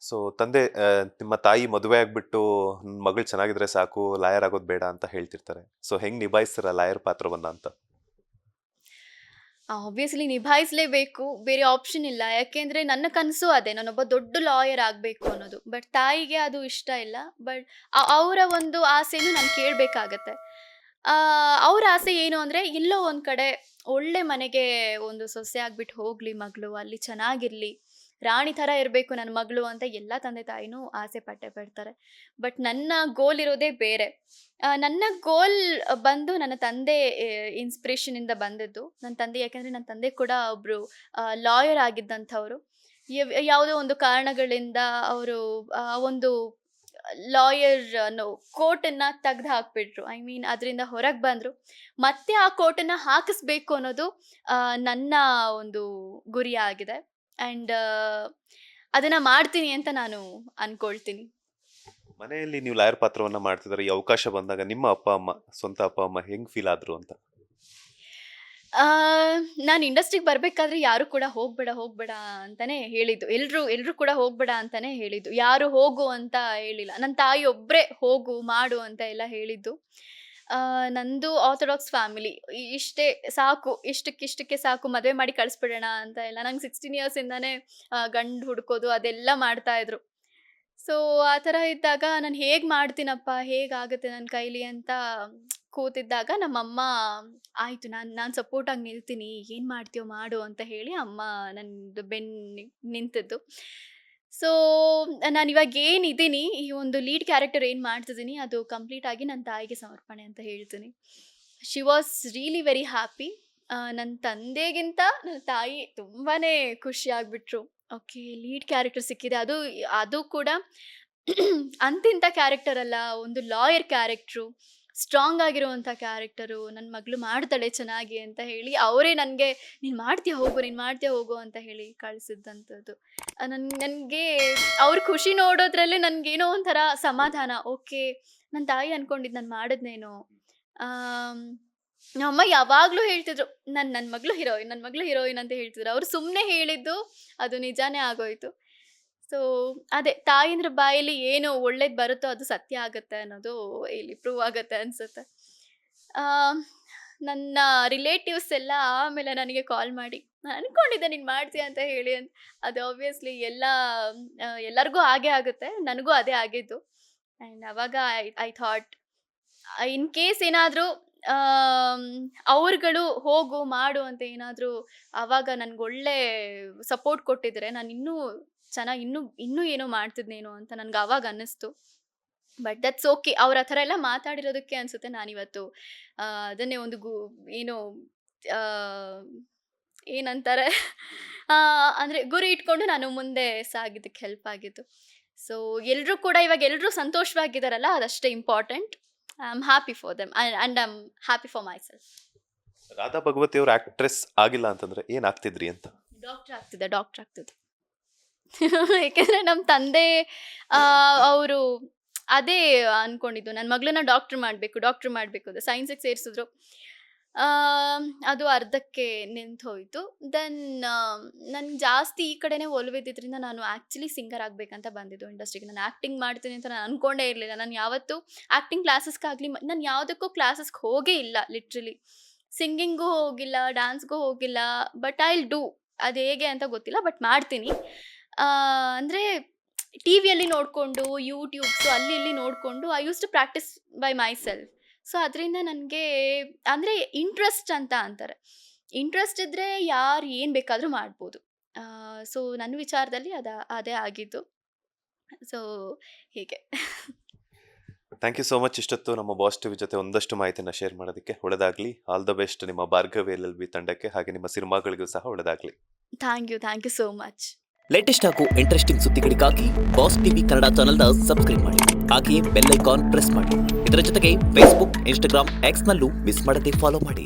So ತಂದೆ ನಿಮ್ಮ ತಾಯಿ ಮದುವೆ ಆಗ್ಬಿಟ್ಟು ಮಗಳು ಚೆನ್ನಾಗಿದ್ರೆ ಸಾಕು, ಲಾಯರ್ ಆಗೋದು ಬೇಡ ಅಂತ ಹೇಳ್ತಿರ್ತಾರೆ. ಸೊ ಹೆಂಗ್ ನಿಭಾಯಿಸ್ತೀರ ಲಾಯರ್ ಪಾತ್ರವನ್ನ ಅಂತ? ಆಬ್ವಿಯಸ್ಲಿ ನಿಭಾಯಿಸಲೇಬೇಕು, ಬೇರೆ ಆಪ್ಷನ್ ಇಲ್ಲ. ಯಾಕೆಂದ್ರೆ ನನ್ನ ಕನಸು ಅದೇ, ನಾನೊಬ್ಬ ದೊಡ್ಡ ಲಾಯರ್ ಆಗಬೇಕು ಅನ್ನೋದು. ಬಟ್ ತಾಯಿಗೆ ಅದು ಇಷ್ಟ ಇಲ್ಲ. ಬಟ್ ಅವರ ಒಂದು ಆಸೆನೂ ನಾನು ಕೇಳಬೇಕಾಗತ್ತೆ. ಅವ್ರ ಆಸೆ ಏನು ಅಂದರೆ, ಎಲ್ಲೋ ಒಂದು ಕಡೆ ಒಳ್ಳೆ ಮನೆಗೆ ಒಂದು ಸೊಸೆ ಆಗ್ಬಿಟ್ಟು ಹೋಗಲಿ ಮಗಳು, ಅಲ್ಲಿ ಚೆನ್ನಾಗಿರಲಿ, ರಾಣಿ ಥರ ಇರಬೇಕು ನನ್ನ ಮಗಳು ಅಂತ ಎಲ್ಲ ತಂದೆ ತಾಯಿನೂ ಆಸೆ ಪಟ್ಟೆ ಪಡ್ತಾರೆ. ಬಟ್ ನನ್ನ ಗೋಲ್ ಇರೋದೇ ಬೇರೆ. ನನ್ನ ಗೋಲ್ ಬಂದು ನನ್ನ ತಂದೆ ಇನ್ಸ್ಪಿರೇಷನಿಂದ ಬಂದದ್ದು. ನನ್ನ ತಂದೆ, ಯಾಕೆಂದರೆ ನನ್ನ ತಂದೆ ಕೂಡ ಒಬ್ಬರು ಲಾಯರ್ ಆಗಿದ್ದಂಥವ್ರು. ಯಾವುದೋ ಒಂದು ಕಾರಣಗಳಿಂದ ಅವರು ಒಂದು ಲಾಯರ್ ಅನ್ನೋ ಕೋಟನ್ನು ತೆಗ್ದು ಹಾಕ್ಬಿಟ್ರು. ಐ ಮೀನ್ ಅದರಿಂದ ಹೊರಗೆ ಬಂದರು. ಮತ್ತೆ ಆ ಕೋಟನ್ನು ಹಾಕಿಸ್ಬೇಕು ಅನ್ನೋದು ನನ್ನ ಒಂದು ಗುರಿ ಆಗಿದೆ. ಆ್ಯಂಡ್ ಅದನ್ನು ಮಾಡ್ತೀನಿ ಅಂತ ನಾನು ಅಂದ್ಕೊಳ್ತೀನಿ. ಮನೆಯಲ್ಲಿ ನೀವು ಲಾಯರ್ ಪಾತ್ರವನ್ನ ಮಾಡ್ತಿದ್ದಾರೆ, ಈ ಅವಕಾಶ ಬಂದಾಗ ನಿಮ್ಮ ಅಪ್ಪ ಅಮ್ಮ, ಸ್ವಂತ ಅಪ್ಪ ಅಮ್ಮ ಹೆಂಗ್ ಫೀಲ್ ಆದ್ರು ಅಂತ? ನಾನು ಇಂಡಸ್ಟ್ರಿಗೆ ಬರಬೇಕಾದ್ರೆ ಯಾರು ಕೂಡ ಹೋಗಬೇಡ ಹೋಗಬೇಡ ಅಂತಲೇ ಹೇಳಿದ್ದು. ಎಲ್ಲರೂ ಕೂಡ ಹೋಗಬೇಡ ಅಂತಲೇ ಹೇಳಿದ್ದು. ಯಾರು ಹೋಗು ಅಂತ ಹೇಳಿಲ್ಲ. ನನ್ನ ತಾಯಿ ಒಬ್ಬರೇ ಹೋಗು ಮಾಡು ಅಂತ ಎಲ್ಲ ಹೇಳಿದ್ದು. ನಂದು ಆರ್ಥೋಡಾಕ್ಸ್ ಫ್ಯಾಮಿಲಿ. ಇಷ್ಟೇ ಸಾಕು, ಇಷ್ಟಕ್ಕೆ ಸಾಕು, ಮದುವೆ ಮಾಡಿ ಕಳಿಸ್ಬಿಡೋಣ ಅಂತ ಎಲ್ಲ. ನಂಗೆ 16 ಇಯರ್ಸಿಂದನೇ ಗಂಡು ಹುಡ್ಕೋದು ಅದೆಲ್ಲ ಮಾಡ್ತಾಯಿದ್ರು. ಸೊ ಆ ಥರ ಇದ್ದಾಗ ನಾನು ಹೇಗೆ ಮಾಡ್ತೀನಪ್ಪ, ಹೇಗಾಗುತ್ತೆ ನನ್ನ ಕೈಲಿ ಅಂತ ಕೂತಿದ್ದಾಗ ನಮ್ಮಮ್ಮ, ಆಯಿತು ನಾನು ಸಪೋರ್ಟಾಗಿ ನಿಲ್ತೀನಿ, ಏನು ಮಾಡ್ತೀಯೋ ಮಾಡು ಅಂತ ಹೇಳಿ ಅಮ್ಮ ನನ್ನದು ಬೆನ್ನಿಗೆ ನಿಂತಿದ್ದು. ಸೊ ನಾನಿವಾಗ ಏನಿದ್ದೀನಿ, ಈ ಒಂದು ಲೀಡ್ ಕ್ಯಾರೆಕ್ಟರ್ ಏನು ಮಾಡ್ತಿದ್ದೀನಿ, ಅದು ಕಂಪ್ಲೀಟಾಗಿ ನನ್ನ ತಾಯಿಗೆ ಸಮರ್ಪಣೆ ಅಂತ ಹೇಳ್ತೀನಿ. She was really very happy. ನನ್ನ ತಂದೆಗಿಂತ ನನ್ನ ತಾಯಿ ತುಂಬಾ ಖುಷಿಯಾಗ್ಬಿಟ್ರು. ಓಕೆ, ಲೀಡ್ ಕ್ಯಾರೆಕ್ಟರ್ ಸಿಕ್ಕಿದೆ, ಅದು ಕೂಡ ಅಂತಿಂಥ ಕ್ಯಾರೆಕ್ಟರ್ ಅಲ್ಲ, ಒಂದು ಲಾಯರ್ ಕ್ಯಾರೆಕ್ಟ್ರು, ಸ್ಟ್ರಾಂಗ್ ಆಗಿರುವಂಥ ಕ್ಯಾರೆಕ್ಟರು, ನನ್ನ ಮಗಳು ಮಾಡ್ತಾಳೆ ಚೆನ್ನಾಗಿ ಅಂತ ಹೇಳಿ ಅವರೇ ನನಗೆ ನೀನು ಮಾಡ್ತೀಯ ಹೋಗು ಅಂತ ಹೇಳಿ ಕಳಿಸಿದ್ದಂಥದ್ದು. ನನಗೆ ಅವ್ರ ಖುಷಿ ನೋಡೋದ್ರಲ್ಲೇ ನನಗೇನೋ ಒಂಥರ ಸಮಾಧಾನ. ಓಕೆ, ನನ್ನ ತಾಯಿ ಅಂದ್ಕೊಂಡಿದ್ದು ನಾನು ಮಾಡಿದ್ನೇನೋ. ನಮ್ಮಮ್ಮ ಯಾವಾಗಲೂ ಹೇಳ್ತಿದ್ರು, ನನ್ನ ಮಗಳು ಹೀರೋಯಿನ್ ಅಂತ ಹೇಳ್ತಿದ್ರು. ಅವ್ರು ಸುಮ್ಮನೆ ಹೇಳಿದ್ದು ಅದು ನಿಜಾನೇ ಆಗೋಯ್ತು. ಸೊ ಅದೇ, ತಾಯಿಂದ್ರ ಬಾಯಲ್ಲಿ ಏನು ಒಳ್ಳೇದು ಬರುತ್ತೋ ಅದು ಸತ್ಯ ಆಗುತ್ತೆ ಅನ್ನೋದು ಇಲ್ಲಿ ಪ್ರೂವ್ ಆಗುತ್ತೆ ಅನಿಸುತ್ತೆ. ನನ್ನ ರಿಲೇಟಿವ್ಸ್ ಎಲ್ಲ ಆಮೇಲೆ ನನಗೆ ಕಾಲ್ ಮಾಡಿ, ನಾನು ಅಂದ್ಕೊಂಡಿದ್ದೆ ನೀನು ಮಾಡ್ತೀಯ ಅಂತ ಹೇಳಿ ಅಂತ. ಅದು ಆಬ್ವಿಯಸ್ಲಿ ಎಲ್ಲರಿಗೂ ಹಾಗೆ ಆಗುತ್ತೆ, ನನಗೂ ಅದೇ ಆಗಿದ್ದು. ಆ್ಯಂಡ್ ಆವಾಗ ಐ ಥಾಟ್, ಇನ್ ಕೇಸ್ ಏನಾದರೂ ಅವ್ರುಗಳು ಹೋಗು ಮಾಡು ಅಂತ ಏನಾದರೂ ಆವಾಗ ನನಗೆ ಒಳ್ಳೆ ಸಪೋರ್ಟ್ ಕೊಟ್ಟಿದ್ರೆ ನಾನು ಇನ್ನೂ ಚೆನ್ನಾಗಿ ಇನ್ನೂ ಏನೋ ಮಾಡ್ತಿದ್ನೇನೋ ಅಂತ ನನಗೆ ಆವಾಗ ಅನ್ನಿಸ್ತು. But that's okay. ಅವ್ರು ಆ ಥರ ಎಲ್ಲ ಮಾತಾಡಿರೋದಕ್ಕೆ ಅನಿಸುತ್ತೆ ನಾನಿವತ್ತು ಅದನ್ನೇ ಒಂದು ಏನು ಏನಂತಾರೆ ಅಂದರೆ ಗುರಿ ಇಟ್ಕೊಂಡು ನಾನು ಮುಂದೆ ಸಾಗಿದ್ದಕ್ಕೆ ಹೆಲ್ಪ್ ಆಗಿದ್ದು. ಸೊ ಎಲ್ಲರೂ ಕೂಡ ಇವಾಗ ಎಲ್ಲರೂ ಸಂತೋಷವಾಗಿದ್ದಾರಲ್ಲ, ಅದಷ್ಟೇ important. I am happy for them and I am happy for myself. Radha Bhagavati ಅವರು ಆಕ್ಟ್ರೆಸ್ ಆಗಿಲ್ಲ ಅಂತಂದ್ರೆ ಏನಾಗ್ತಿದ್ರಿ ಅಂತ? ಡಾಕ್ಟರ್ ಆಗ್ತಿದ್ದೆ. ಏಕೆಂದರೆ ನಮ್ಮ ತಂದೆ ಅವರು ಅದೇ ಅಂದ್ಕೊಂಡಿದ್ದು, ನನ್ನ ಮಗಳನ್ನ ಡಾಕ್ಟ್ರ್ ಮಾಡಬೇಕು ಅಂತ ಸೈನ್ಸಿಗೆ ಸೇರಿಸಿದ್ರು. ಅದು ಅರ್ಧಕ್ಕೆ ನಿಂತು ಹೋಯಿತು. ದೆನ್ ನನಗೆ ಜಾಸ್ತಿ ಈ ಕಡೆನೇ ಒಲವಿದ್ದಿದ್ದರಿಂದ ನಾನು ಆ್ಯಕ್ಚುಲಿ ಸಿಂಗರ್ ಆಗಬೇಕಂತ ಬಂದಿದ್ದು ಇಂಡಸ್ಟ್ರಿಗೆ. ನಾನು ಆ್ಯಕ್ಟಿಂಗ್ ಮಾಡ್ತೀನಿ ಅಂತ ನಾನು ಅಂದ್ಕೊಂಡೇ ಇರಲಿಲ್ಲ. ನಾನು ಯಾವತ್ತೂ ಆ್ಯಕ್ಟಿಂಗ್ ಕ್ಲಾಸಸ್ಗಾಗಲಿ ನಾನು ಯಾವುದಕ್ಕೂ ಕ್ಲಾಸಸ್ಗೆ ಹೋಗೇ ಇಲ್ಲ. ಲಿಟ್ರಲಿ ಸಿಂಗಿಂಗೂ ಹೋಗಿಲ್ಲ, ಡ್ಯಾನ್ಸ್ಗೂ ಹೋಗಿಲ್ಲ. ಬಟ್ ಐ ವಿಲ್ ಡೂ, ಅದು ಹೇಗೆ ಅಂತ ಗೊತ್ತಿಲ್ಲ, ಬಟ್ ಮಾಡ್ತೀನಿ. ಅಂದರೆ ಟಿ ವಿಯಲ್ಲಿ ನೋಡಿಕೊಂಡು, ಯೂಟ್ಯೂಬ್ಸು ಅಲ್ಲಿ ಇಲ್ಲಿ ನೋಡಿಕೊಂಡು I use to practise by myself. So ಅದರಿಂದ ನನಗೆ ಅಂದರೆ ಇಂಟ್ರೆಸ್ಟ್ ಅಂತ ಅಂತಾರೆ, ಇಂಟ್ರೆಸ್ಟ್ ಇದ್ದರೆ ಯಾರು ಏನು ಬೇಕಾದರೂ ಮಾಡ್ಬೋದು. ಸೊ ನನ್ನ ವಿಚಾರದಲ್ಲಿ ಅದೇ ಆಗಿದ್ದು. ಸೊ ಹೀಗೆ. Thank you so much. ಇಷ್ಟೊತ್ತು ನಮ್ಮ ಬಾಸ್ ಟಿವಿ ಜೊತೆ ಒಂದಷ್ಟು ಮಾಹಿತಿನ ಶೇರ್ ಮಾಡೋದಕ್ಕೆ. ಒಳ್ಳೆದಾಗಲಿ. ಆಲ್ ದ ಬೆಸ್ಟ್ ನಿಮ್ಮ ಭಾರ್ಗವಿ LLB ತಂಡಕ್ಕೆ, ಹಾಗೆ ನಿಮ್ಮ ಸಿನಿಮಾಗಳಿಗೂ ಸಹ ಒಳ್ಳೆದಾಗಲಿ. Thank you so much. Latest ಹಾಗೂ ಇಂಟ್ರೆಸ್ಟಿಂಗ್ ಸುದ್ದಿಗಳಿಗಾಗಿ ಬಾಸ್ ಟಿವಿ ಕನ್ನಡ ಚಾನೆಲ್ನ ಸಬ್ಸ್ಕ್ರೈಬ್ ಮಾಡಿ, ಹಾಗೆಯೇ ಬೆಲ್ ಐಕಾನ್ ಪ್ರೆಸ್ ಮಾಡಿ. ಇದರ ಜೊತೆಗೆ ಫೇಸ್ಬುಕ್, ಇನ್ಸ್ಟಾಗ್ರಾಮ್, ಎಕ್ಸ್ನಲ್ಲೂ ಮಿಸ್ ಮಾಡದೆ ಫಾಲೋ ಮಾಡಿ.